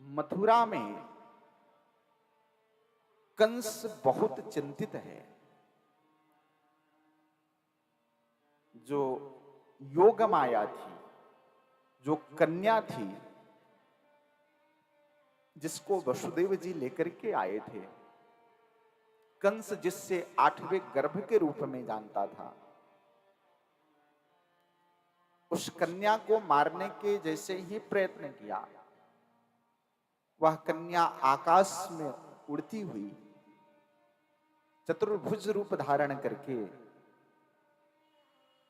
मथुरा में कंस बहुत चिंतित है। जो योग माया थी, जो कन्या थी, जिसको वसुदेव जी लेकर के आए थे, कंस जिससे 8वें गर्भ के रूप में जानता था, उस कन्या को मारने के जैसे ही प्रयत्न किया, वह कन्या आकाश में उड़ती हुई चतुर्भुज रूप धारण करके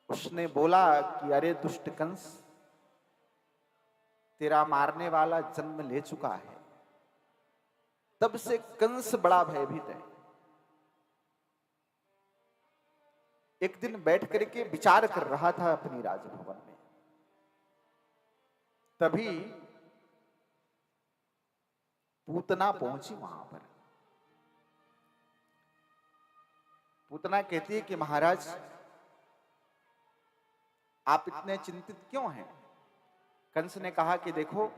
उसने बोला कि अरे दुष्ट कंस, तेरा मारने वाला जन्म ले चुका है। तब से कंस बड़ा भयभीत है। एक दिन बैठ करके विचार कर रहा था अपनी राजभवन में, तभी पूतना पहुंची वहां पर। पूतना कहती है कि महाराज, आप इतने चिंतित क्यों हैं? कंस ने कहा कि देखो,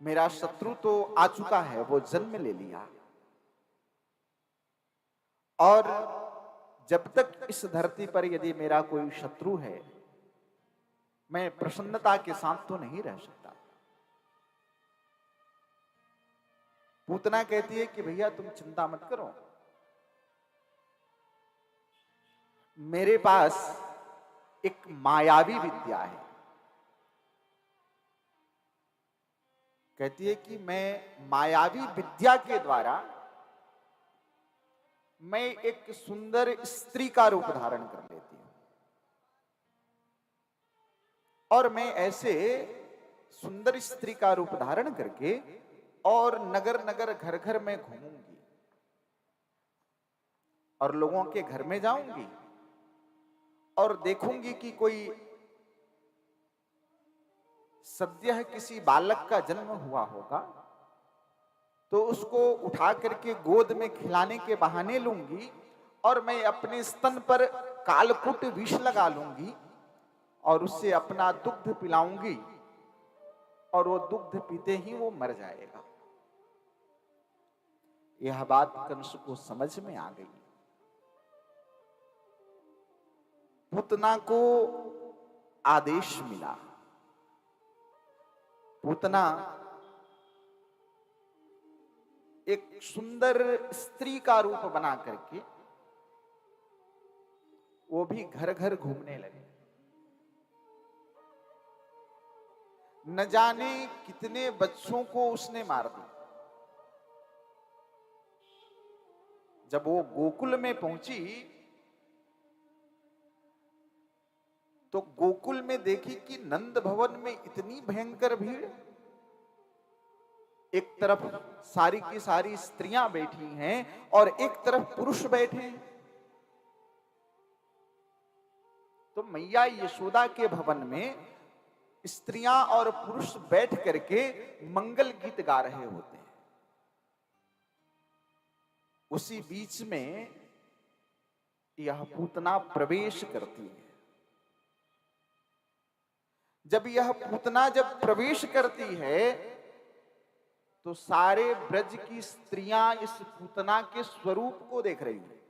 मेरा शत्रु तो आ चुका है, वो जन्म ले लिया, और जब तक इस धरती पर यदि मेरा कोई शत्रु है, मैं प्रसन्नता के साथ तो नहीं रह सकता। पूतना कहती है कि भैया तुम चिंता मत करो, मेरे पास एक मायावी विद्या है। कहती है कि मैं मायावी विद्या के द्वारा मैं एक सुंदर स्त्री का रूप धारण कर लेती हूं, और मैं ऐसे सुंदर स्त्री का रूप धारण करके और नगर नगर घर घर में घूमूंगी और लोगों के घर में जाऊंगी और देखूंगी कि कोई सद्यः किसी बालक का जन्म हुआ होगा, तो उसको उठा करके गोद में खिलाने के बहाने लूंगी और मैं अपने स्तन पर कालकुट विष लगा लूंगी और उससे अपना दुग्ध पिलाऊंगी, और वो दुग्ध पीते ही वो मर जाएगा। यह बात कंस को समझ में आ गई। पूतना को आदेश मिला। पूतना एक सुंदर स्त्री का रूप बना करके वो भी घर घर घूमने लगे। न जाने कितने बच्चों को उसने मार दिया। जब वो गोकुल में पहुंची तो गोकुल में देखी कि नंद भवन में इतनी भयंकर भीड़, एक तरफ सारी की सारी स्त्रियां बैठी हैं और एक तरफ पुरुष बैठे हैं। तो मैया यशोदा के भवन में स्त्रियां और पुरुष बैठ करके मंगल गीत गा रहे होते हैं। उसी बीच में यह पूतना प्रवेश करती है। जब यह पूतना जब प्रवेश करती है तो सारे ब्रज की स्त्रियां इस पूतना के स्वरूप को देख रही हैं।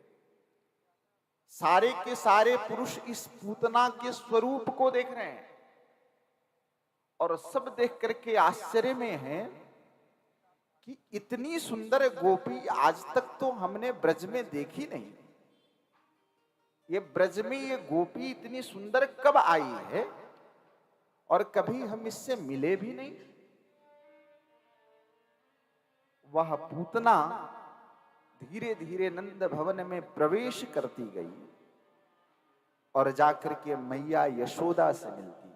सारे के सारे पुरुष इस पूतना के स्वरूप को देख रहे हैं और सब देख करके आश्चर्य में हैं कि इतनी सुंदर गोपी आज तक तो हमने ब्रज में देखी नहीं। ये ब्रज में ये गोपी इतनी सुंदर कब आई है और कभी हम इससे मिले भी नहीं। वह पूतना धीरे धीरे नंद भवन में प्रवेश करती गई और जाकर के मैया यशोदा से मिलती है।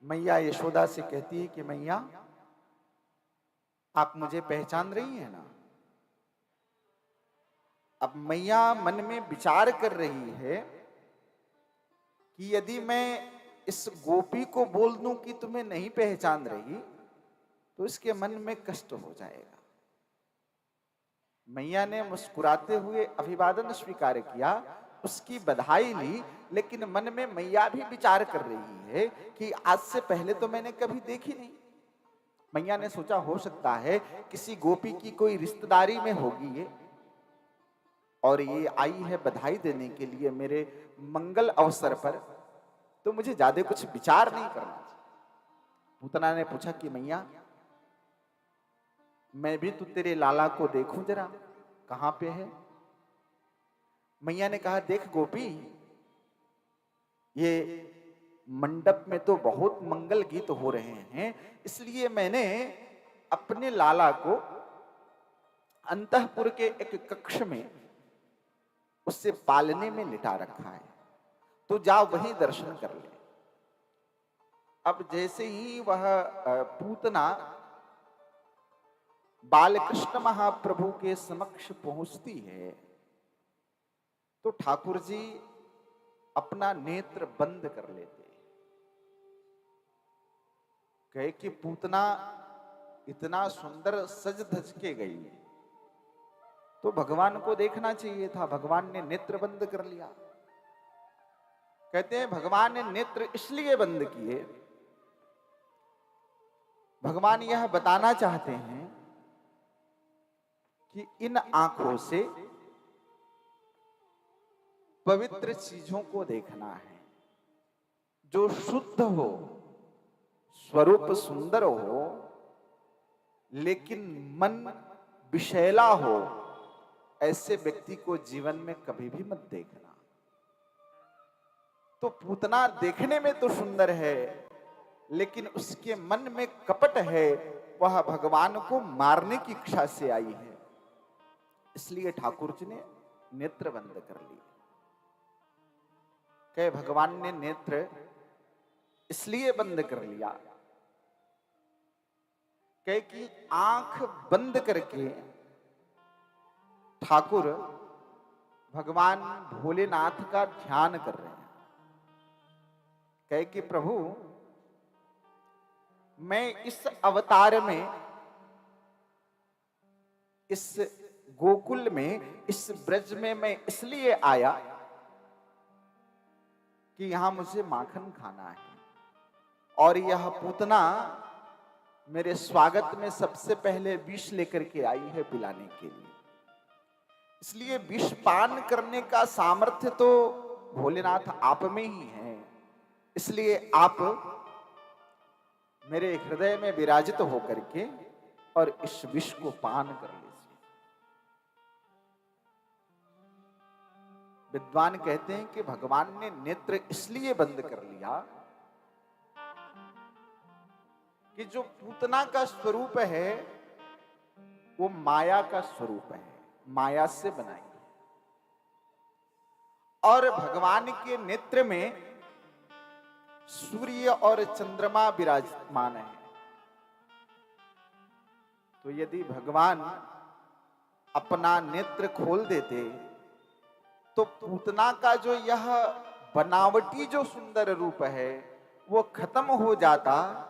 मैया यशोदा से कहती है कि मैया, आप मुझे पहचान रही हैं ना? अब मैया मन में विचार कर रही है कि यदि मैं इस गोपी को बोल दूं कि तुम्हें नहीं पहचान रही तो इसके मन में कष्ट हो जाएगा। मैया ने मुस्कुराते हुए अभिवादन स्वीकार किया, उसकी बधाई ली, लेकिन मन में मैया भी विचार कर रही है कि आज से पहले तो मैंने कभी देखी नहीं। मैया ने सोचा हो सकता है किसी गोपी की कोई रिश्तेदारी में होगी ये, और ये आई है बधाई देने के लिए मेरे मंगल अवसर पर, तो मुझे ज्यादा कुछ विचार नहीं करना चाहिए। पूतना ने पूछा कि मैया, मैं भी तो तेरे लाला को देखूं जरा, कहां पे है? मैया ने कहा, देख गोपी, ये मंडप में तो बहुत मंगल गीत हो रहे हैं, इसलिए मैंने अपने लाला को अंतःपुर के एक कक्ष में उससे पालने में लिटा रखा है, तो जाओ वहीं दर्शन कर ले। अब जैसे ही वह पूतना बालकृष्ण महाप्रभु के समक्ष पहुंचती है, तो ठाकुर जी अपना नेत्र बंद कर लेते, कहे कि पूतना इतना सुंदर सज धज के गई, तो भगवान को देखना चाहिए था, भगवान ने नेत्र बंद कर लिया। कहते हैं भगवान ने नेत्र इसलिए बंद किए, भगवान यह बताना चाहते हैं कि इन आंखों से पवित्र चीजों को देखना है, जो शुद्ध हो, स्वरूप सुंदर हो, लेकिन मन विषैला हो, ऐसे व्यक्ति को जीवन में कभी भी मत देखना। तो पूतना देखने में तो सुंदर है, लेकिन उसके मन में कपट है, वह भगवान को मारने की इच्छा से आई है, इसलिए ठाकुर जी ने नेत्र बंद कर लिए। कहे भगवान ने नेत्र इसलिए बंद कर लिया, कहे कि आंख बंद करके ठाकुर भगवान भोलेनाथ का ध्यान कर रहे हैं। कहे कि प्रभु, मैं इस अवतार में, इस गोकुल में, इस ब्रज में मैं इसलिए आया कि यहां मुझे माखन खाना है, और यह पूतना मेरे स्वागत में सबसे पहले विष लेकर के आई है पिलाने के लिए, इसलिए विष पान करने का सामर्थ्य तो भोलेनाथ आप में ही है, इसलिए आप मेरे हृदय में विराजित होकर के और इस विष को पान कर लीजिए। विद्वान कहते हैं कि भगवान ने नेत्र इसलिए बंद कर लिया कि जो पूतना का स्वरूप है वो माया का स्वरूप है, माया से बनाई है, और भगवान के नेत्र में सूर्य और चंद्रमा विराजमान है। तो यदि भगवान अपना नेत्र खोल देते तो पूतना का जो यह बनावटी जो सुंदर रूप है वो खत्म हो जाता,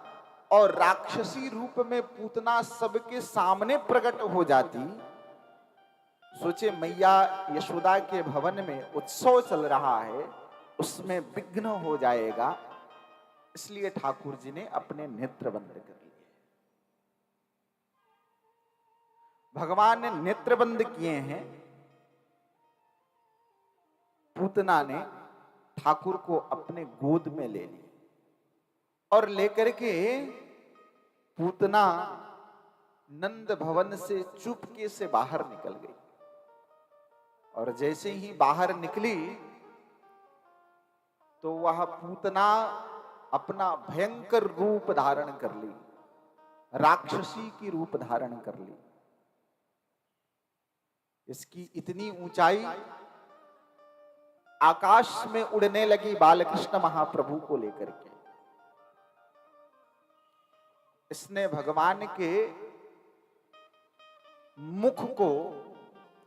और राक्षसी रूप में पूतना सबके सामने प्रकट हो जाती। सोचे मैया यशोदा के भवन में उत्सव चल रहा है, उसमें विघ्न हो जाएगा, इसलिए ठाकुर जी ने अपने नेत्र बंद कर लिए। भगवान ने नेत्र बंद किए हैं, पूतना ने ठाकुर को अपने गोद में ले ली, और लेकर के पूतना नंद भवन से चुपके से बाहर निकल गई, और जैसे ही बाहर निकली तो वह पूतना अपना भयंकर रूप धारण कर ली, राक्षसी की रूप धारण कर ली। इसकी इतनी ऊंचाई, आकाश में उड़ने लगी बालकृष्ण महाप्रभु को लेकर के। इसने भगवान के मुख को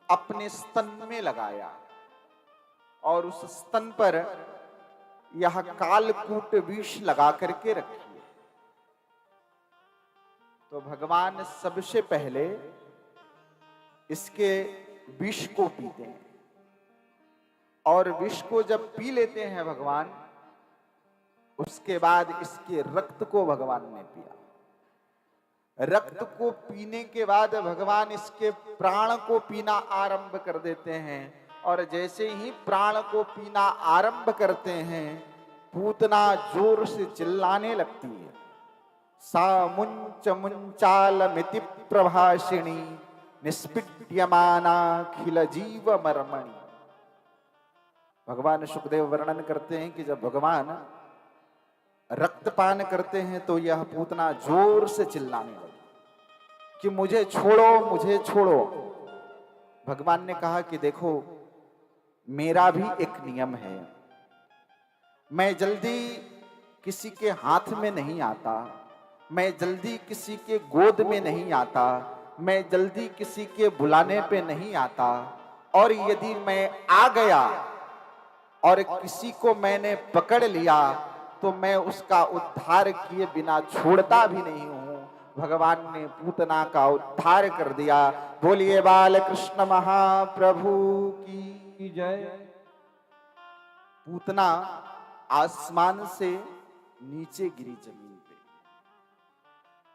अपने स्तन में लगाया, और उस स्तन पर यह कालकूट विष लगा करके रखी। तो भगवान सबसे पहले इसके विष को पीते हैं, और विष को जब पी लेते हैं भगवान, उसके बाद इसके रक्त को भगवान ने पिया। रक्त को पीने के बाद भगवान इसके प्राण को पीना आरंभ कर देते हैं। और जैसे ही प्राण को पीना आरंभ करते हैं, पूतना जोर से चिल्लाने लगती है। सा मुंच मुंचालमिति प्रभाषिणी निष्पीड्यमाना खिल जीव मर्मणि। भगवान सुखदेव वर्णन करते हैं कि जब भगवान रक्तपान करते हैं तो यह पूतना जोर से चिल्लाने लगी कि मुझे छोड़ो, मुझे छोड़ो। भगवान ने कहा कि देखो, मेरा भी एक नियम है, मैं जल्दी किसी के हाथ में नहीं आता, मैं जल्दी किसी के गोद में नहीं आता, मैं जल्दी किसी के बुलाने पे नहीं आता। और यदि मैं आ गया और किसी को मैंने पकड़ लिया तो मैं उसका उद्धार किए बिना छोड़ता भी नहीं हूं। भगवान ने पूतना का उद्धार कर दिया। बोलिए बाल कृष्ण महाप्रभु की जय। पूतना आसमान से नीचे गिरी जमीन पे।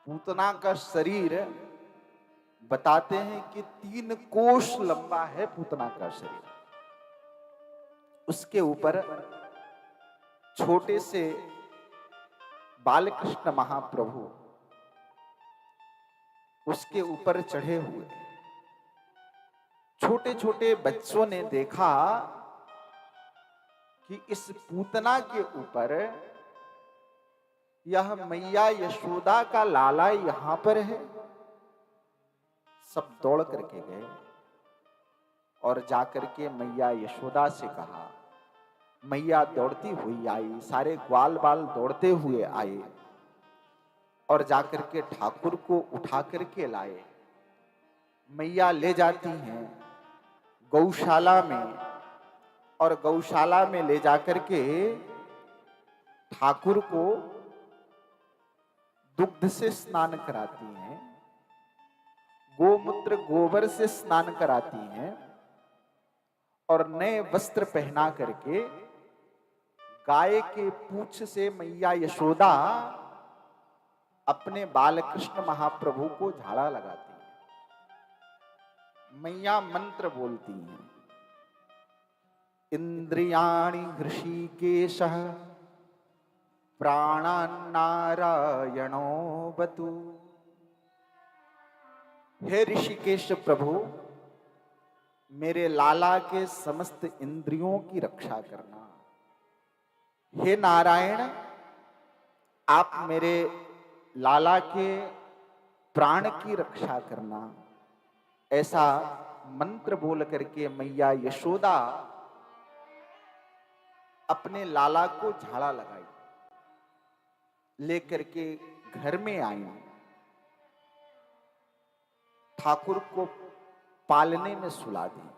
पूतना का शरीर बताते हैं कि 3 कोस लंबा है पूतना का शरीर। उसके ऊपर छोटे से बालकृष्ण महाप्रभु उसके ऊपर चढ़े हुए। छोटे छोटे बच्चों ने देखा कि इस पूतना के ऊपर यह मैया यशोदा का लाला यहां पर है। सब दौड़ करके गए और जाकर के मैया यशोदा से कहा। मैया दौड़ती हुई आई, सारे ग्वाल बाल दौड़ते हुए आए और जाकर के ठाकुर को उठा करके लाए। मैया ले जाती हैं गौशाला में और गौशाला में ले जाकर के ठाकुर को दुग्ध से स्नान कराती हैं, गोमूत्र गोबर से स्नान कराती हैं और नए वस्त्र पहना करके गाय के पूंछ से मैया यशोदा अपने बालकृष्ण महाप्रभु को झाड़ा लगाती हैं। मैया मंत्र बोलती हैं, इंद्रियाणि हृषीकेशः प्राणान्नारायणो बतु। हे ऋषिकेश प्रभु, मेरे लाला के समस्त इंद्रियों की रक्षा करना। हे नारायण, आप मेरे लाला के प्राण की रक्षा करना। ऐसा मंत्र बोल करके मैया यशोदा अपने लाला को झाड़ा लगाई, लेकर के घर में आई। ठाकुर को पालने में सुला दी।